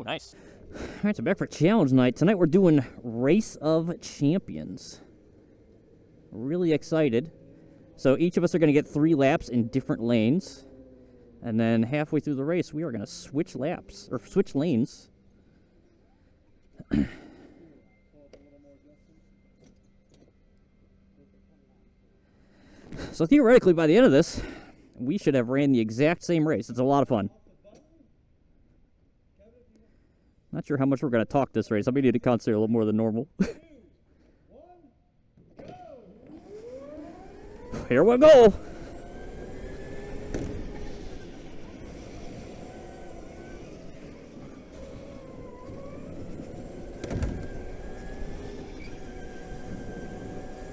nice. Alright, so back for challenge night. Tonight we're doing Race of Champions. Really excited. So each of us are going to get 3 laps in different lanes. And then halfway through the race, we are going to switch laps, or switch lanes. So theoretically, by the end of this, we should have ran the exact same race. It's a lot of fun. Not sure how much we're going to talk this race. I may need to concentrate a little more than normal. Here we go.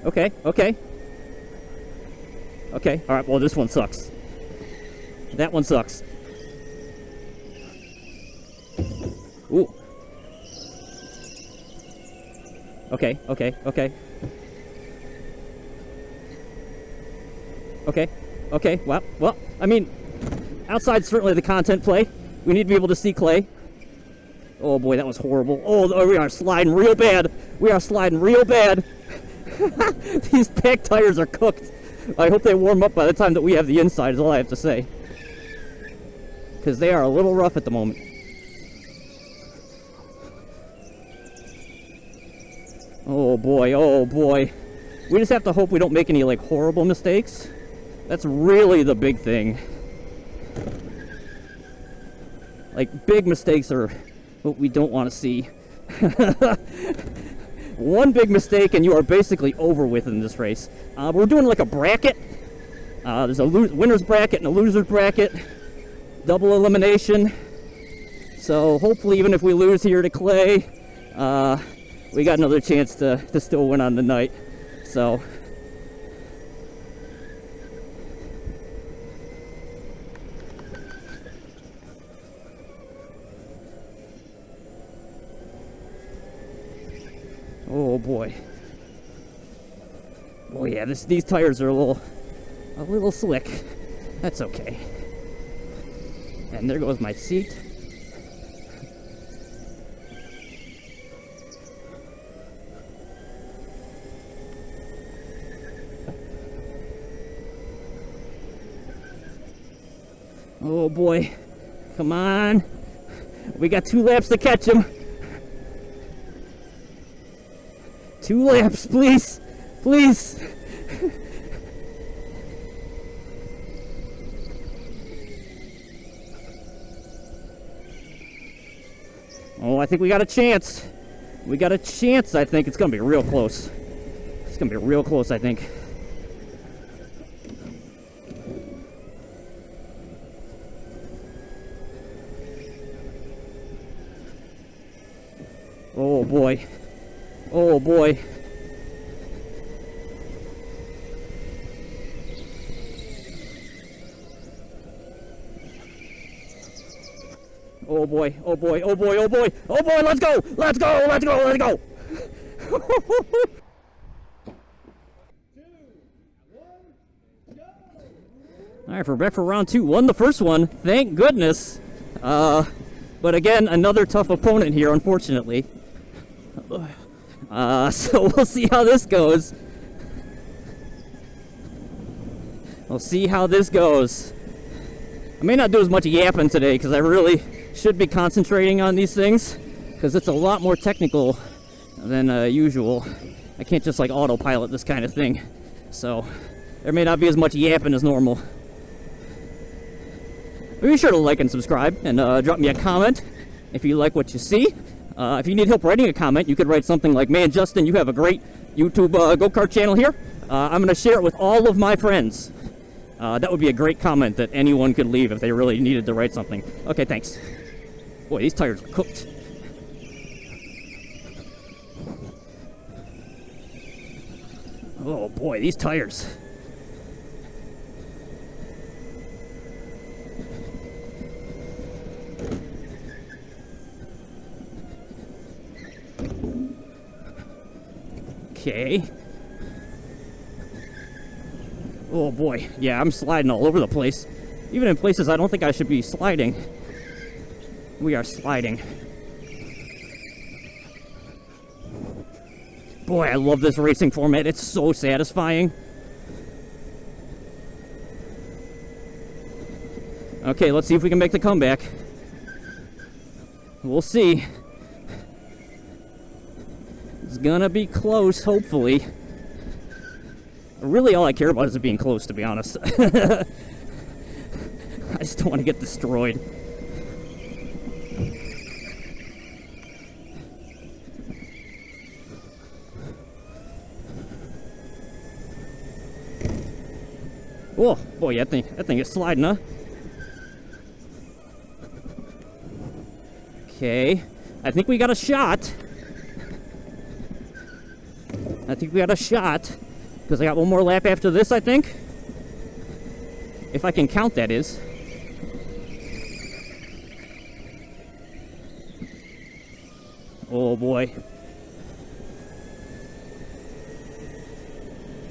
Okay. All right, well, this one sucks. That one sucks. Ooh. Okay. Well, I mean, outside certainly the content play. We need to be able to see Clay. Oh boy, that was horrible. Oh, we are sliding real bad. These back tires are cooked. I hope they warm up by the time that we have the inside, is all I have to say. Because they are a little rough at the moment. Oh boy. We just have to hope we don't make any, like, horrible mistakes. That's really the big thing. Like, big mistakes are what we don't want to see. One big mistake and you are basically over with in this race. We're doing like a bracket. There's a winner's bracket and a loser's bracket. Double elimination. So hopefully even if we lose here to Clay, we got another chance to still win on the night. So... oh boy. Oh yeah, these tires are a little slick. That's okay. And there goes my seat. Oh boy. Come on. We got 2 laps to catch him. 2 laps, please. Please. Oh, I think we got a chance. I think. It's going to be real close. I think. Oh, boy. Oh boy. Oh boy, oh boy, oh boy, oh boy, oh boy, let's go! Let's go! Let's go! Let's go! Alright, we're back for round 2. Won the first one, thank goodness. But again, another tough opponent here, unfortunately. So we'll see how this goes. I may not do as much yapping today because I really should be concentrating on these things because it's a lot more technical than usual. I can't just like autopilot this kind of thing. So there may not be as much yapping as normal. Be sure to like and subscribe and drop me a comment if you like what you see. If you need help writing a comment, you could write something like, "Man, Justin, you have a great YouTube go-kart channel here. I'm going to share it with all of my friends." That would be a great comment that anyone could leave if they really needed to write something. Okay, thanks. Boy, these tires are cooked. Oh boy, these tires. Okay. Oh boy, yeah, I'm sliding all over the place. Even in places I don't think I should be sliding. We are sliding. Boy, I love this racing format. It's so satisfying. Okay, let's see if we can make the comeback. We'll see. It's gonna be close, hopefully. Really, all I care about is it being close, to be honest. I just don't want to get destroyed. Oh, boy, that thing is sliding, huh? Okay, I think we got a shot. Because I got one more lap after this, I think. If I can count, that is. Oh, boy.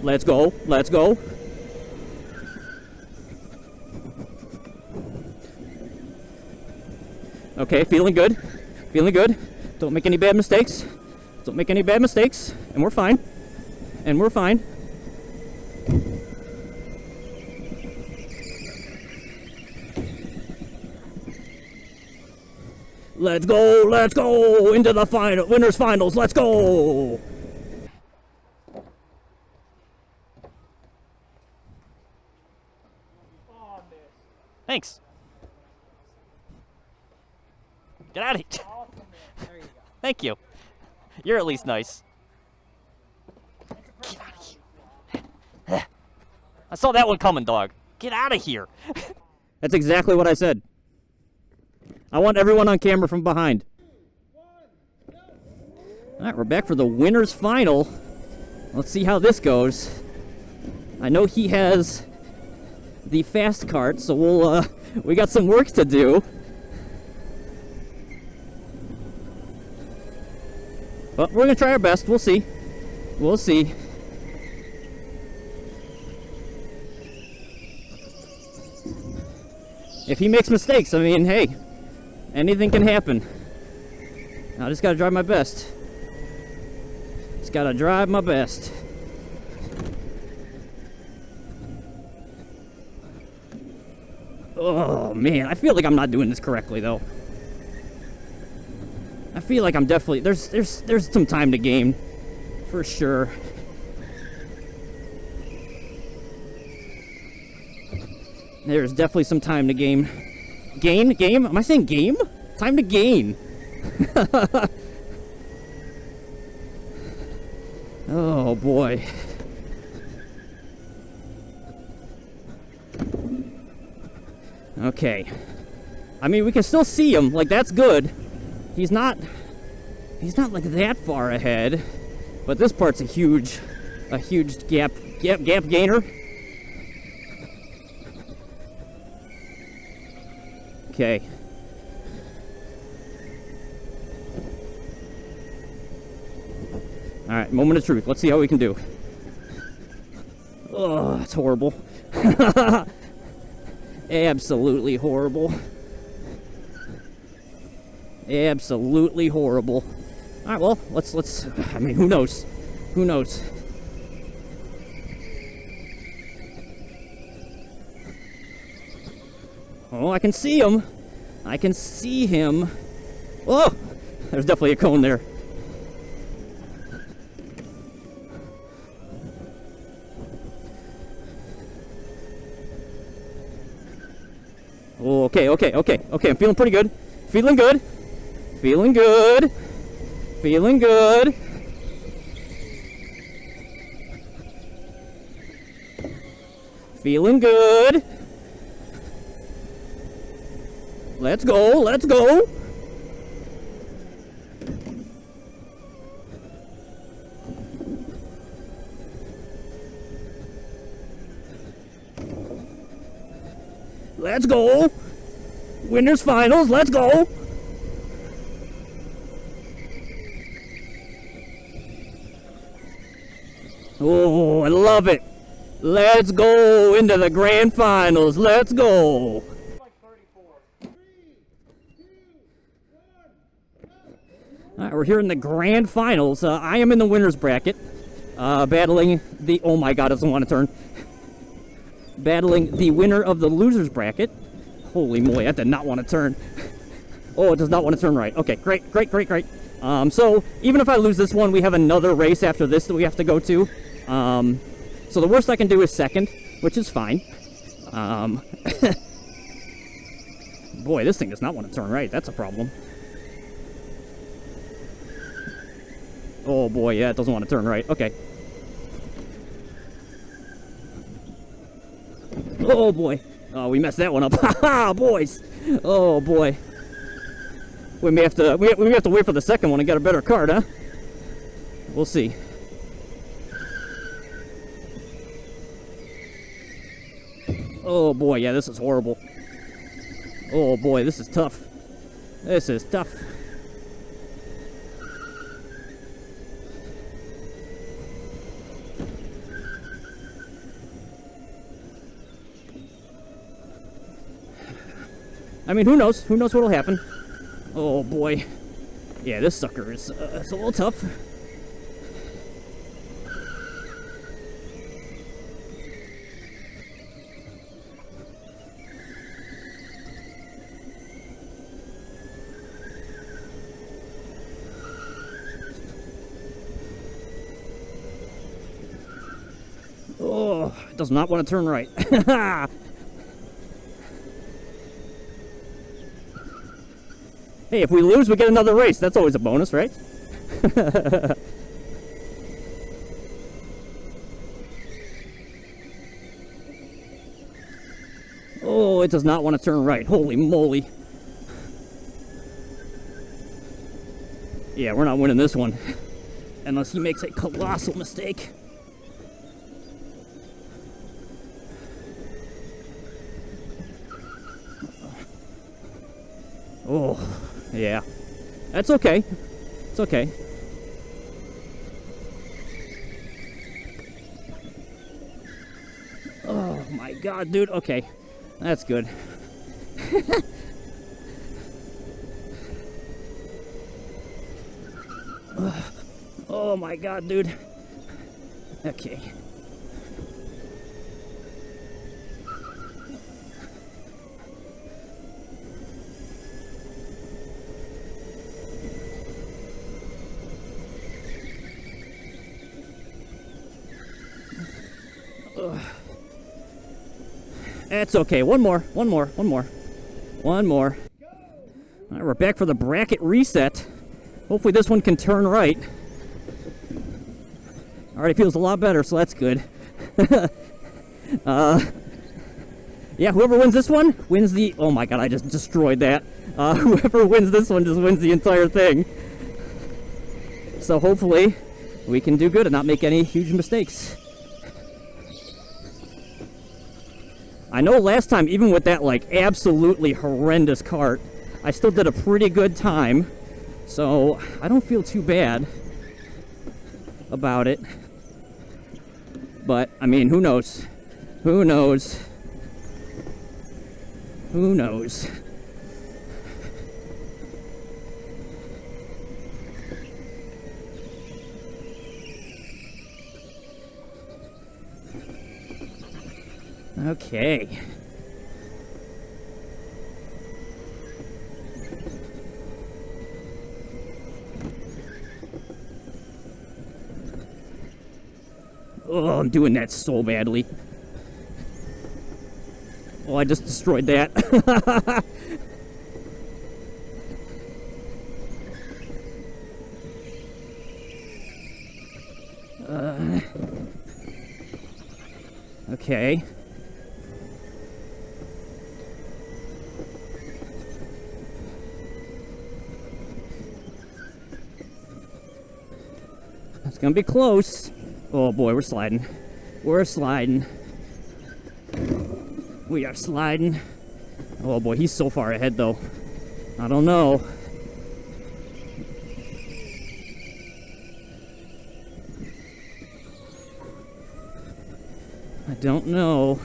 Let's go. Let's go. Okay, feeling good. Feeling good. Don't make any bad mistakes. Don't make any bad mistakes. And we're fine. And we're fine. Let's go, let's go into the final winners finals. Let's go. Thanks. Get out of here. There you go. Thank you. You're at least nice. Get out of here. I saw that one coming, dog. Get out of here. That's exactly what I said. I want everyone on camera from behind. All right, we're back for the winner's final. Let's see how this goes. I know he has the fast cart, so we got some work to do. But we're gonna try our best. We'll see. We'll see. If he makes mistakes, I mean, hey, anything can happen. I just gotta drive my best. Just gotta drive my best. Oh man, I feel like I'm not doing this correctly though. I feel like I'm definitely there's some time to gain, for sure. There's definitely some time to gain. Game? Am I saying game? Time to gain. Oh boy. Okay. I mean, we can still see him. Like, that's good. He's not like that far ahead, but this part's a huge gap gainer. Okay. All right, moment of truth. Let's see how we can do. Oh, that's horrible. Absolutely horrible. Absolutely horrible. All right, well, let's. I mean, who knows? Who knows? Oh, I can see him. I can see him. Oh, there's definitely a cone there. Oh, okay. I'm feeling pretty good. Feeling good. Feeling good. Feeling good. Feeling good. Let's go. Let's go. Let's go. Winners finals. Let's go. Oh, I love it. Let's go into the grand finals. Let's go. All right, we're here in the grand finals. I am in the winner's bracket, battling the... Oh my god, doesn't want to turn. Battling the winner of the loser's bracket. Holy moly, that did not want to turn. Oh, it does not want to turn right. Okay, great. So, even if I lose this one, we have another race after this that we have to go to. So the worst I can do is second, which is fine. Boy, this thing does not want to turn right. That's a problem. Oh boy, yeah, it doesn't want to turn right. Okay. Oh boy. Oh, we messed that one up. Haha, boys. Oh boy. We may have to wait for the second one and get a better card, huh? We'll see. Oh boy, yeah, this is horrible. Oh boy, this is tough. This is tough. I mean, who knows? Who knows what'll happen? Oh boy. Yeah, this sucker is it's a little tough. Oh, it does not want to turn right. Hey, if we lose, we get another race. That's always a bonus, right? Oh, it does not want to turn right. Holy moly. Yeah, we're not winning this one. Unless he makes a colossal mistake. Oh, yeah. That's okay. It's okay. Oh my god, dude. Okay. That's good. Oh my god, dude. Okay. That's okay. One more. All right, we're back for the bracket reset. Hopefully this one can turn right. Already feels a lot better, so that's good. Yeah, whoever wins this one wins the... Oh my god, I just destroyed that. Whoever wins this one just wins the entire thing. So hopefully we can do good and not make any huge mistakes. I know last time, even with that, like, absolutely horrendous cart, I still did a pretty good time. So, I don't feel too bad about it. But, I mean, who knows? Who knows? Who knows? Okay. Oh, I'm doing that so badly. Oh, I just destroyed that. Okay. It's gonna be close. Oh boy, we're sliding. We're sliding. We are sliding. Oh boy, he's so far ahead though. I don't know. I don't know.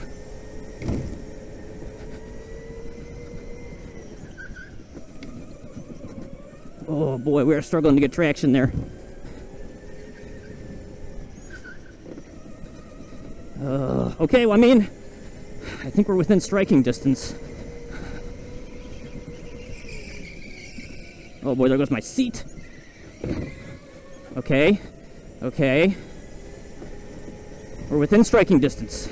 Oh boy, we are struggling to get traction there. Okay, well, I mean, I think we're within striking distance. Oh boy, there goes my seat. Okay, okay. We're within striking distance.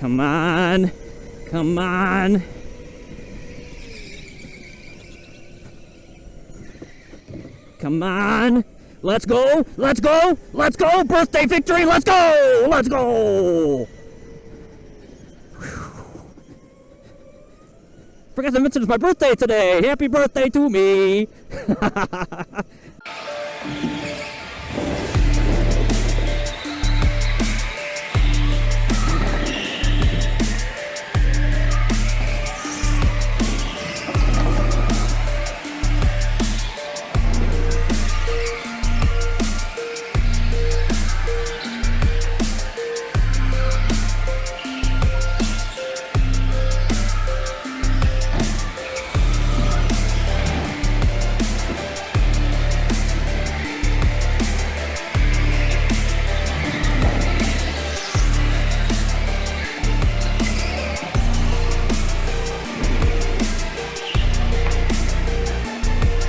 Come on. Come on. Come on. Let's go. Let's go. Let's go. Birthday victory. Let's go. Let's go. Forgot to mention it's my birthday today. Happy birthday to me.